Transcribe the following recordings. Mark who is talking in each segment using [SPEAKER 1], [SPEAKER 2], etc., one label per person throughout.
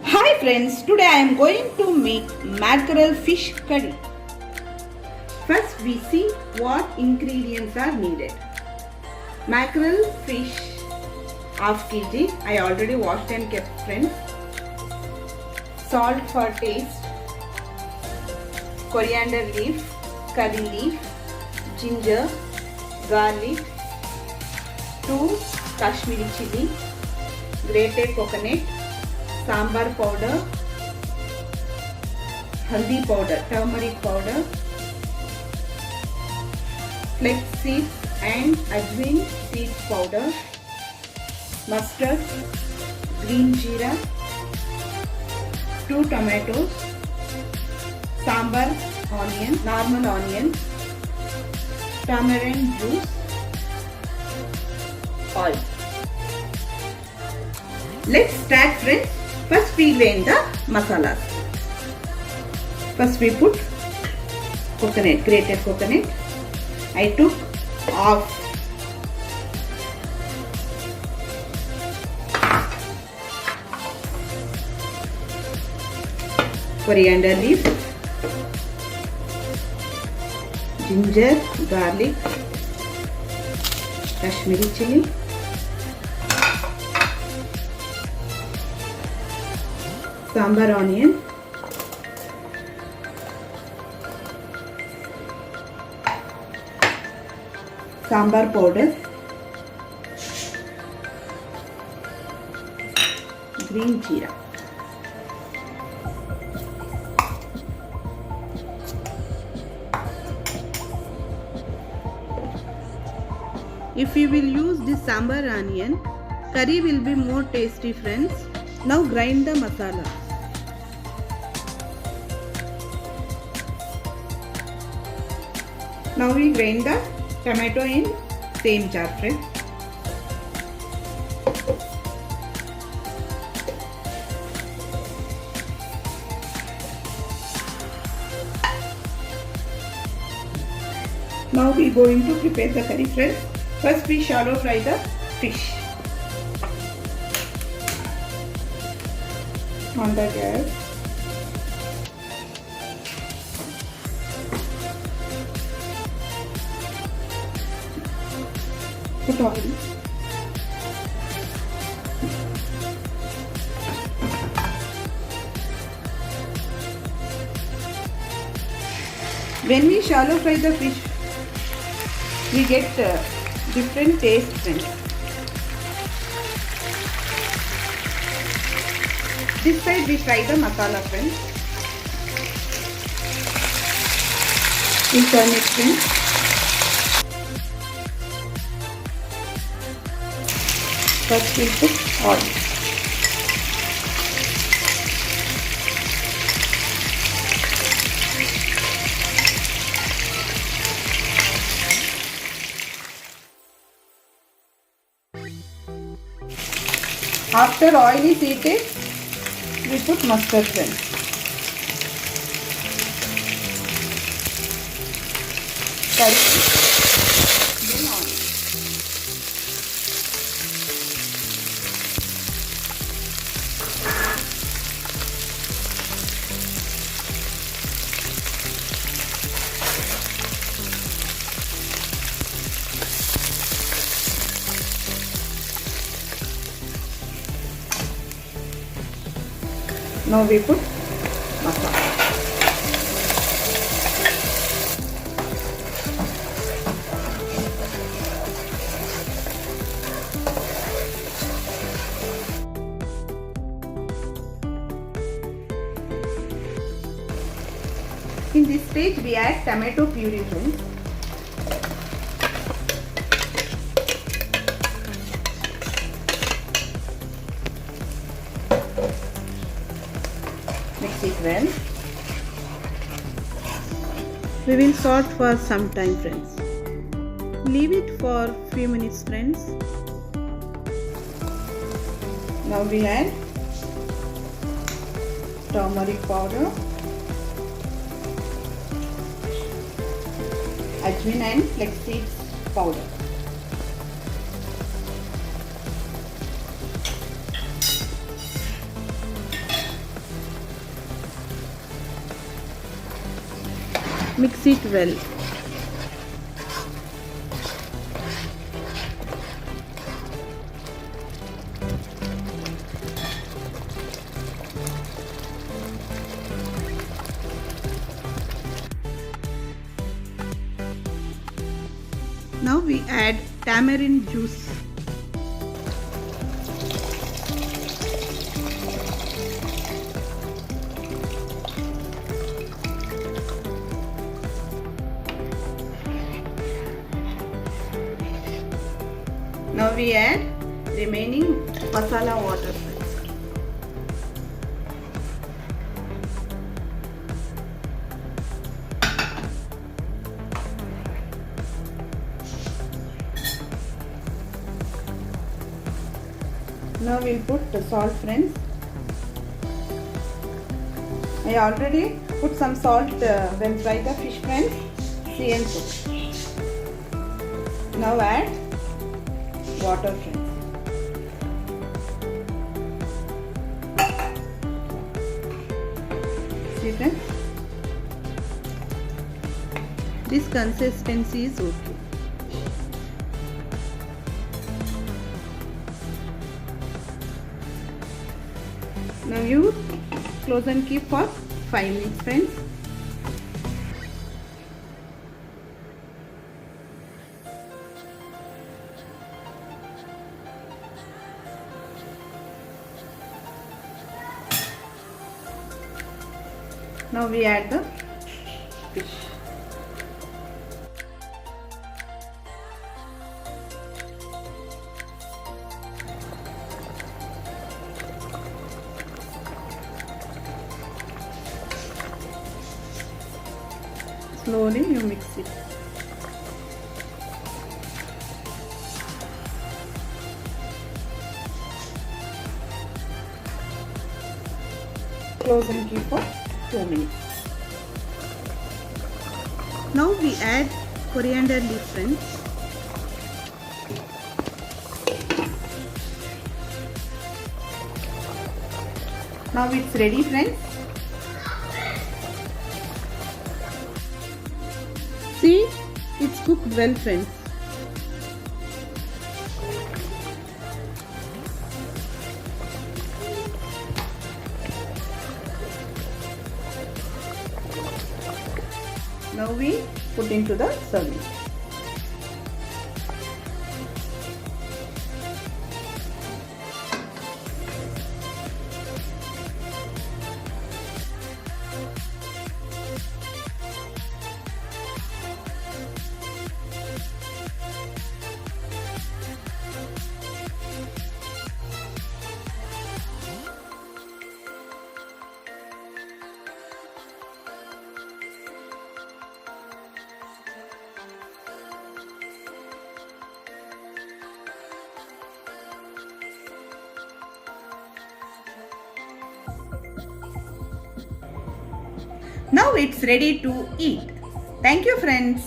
[SPEAKER 1] Hi friends, today I am going to make mackerel fish curry. First we see what ingredients are needed. Mackerel fish half kg. I already washed and kept friends. Salt for taste. Coriander leaf, curry leaf, ginger, garlic, 2 Kashmiri chili, grated coconut, sambar powder, haldi powder, turmeric powder, flax seeds and ajwain seeds powder, mustard, green jeera, 2 tomatoes, sambar onion, normal onion, tamarind juice, oil. Let's start friends. First we grind the masalas. First we put coconut, grated coconut. I took half. Coriander leaf, ginger, garlic, Kashmiri chili, sambar onion, sambar powder, green jeera. If you will use this sambar onion, curry will be more tasty friends. Now grind the masala. Now we grind the tomato in same jar friends. Now we are going to prepare the curry friends. First we shallow fry the fish on the gas. Put oil. When we shallow fry the fish, we get different taste friends. This side we fry the masala friends. We turn it friends. First we put oil. After oil is heated, we put mustard friends. Then onion. Now we put masala. In this stage we add tomato puree friends. Mix it well. We will saute for some time friends. Leave it for few minutes friends. Now we add turmeric powder, ajwain and flax seeds powder. Mix it well. Now we add tamarind juice. Now we add remaining masala water. Now we'll put the salt, friends. I already put some salt when fry the fish, friends. See and put. Now add water, friends. See, friends. This consistency is okay. Now you close and keep for 5 minutes, friends. Now we add the fish. Slowly you mix it. Close and keep for 2 minutes. Now we add coriander leaf, friends. Now it's ready, friends. See, it's cooked well, friends. Now we put into the serving. Now it's ready to eat. Thank you, friends.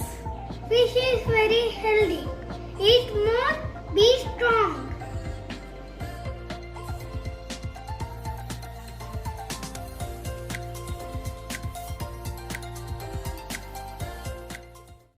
[SPEAKER 2] Fish is very healthy. Eat more, be strong.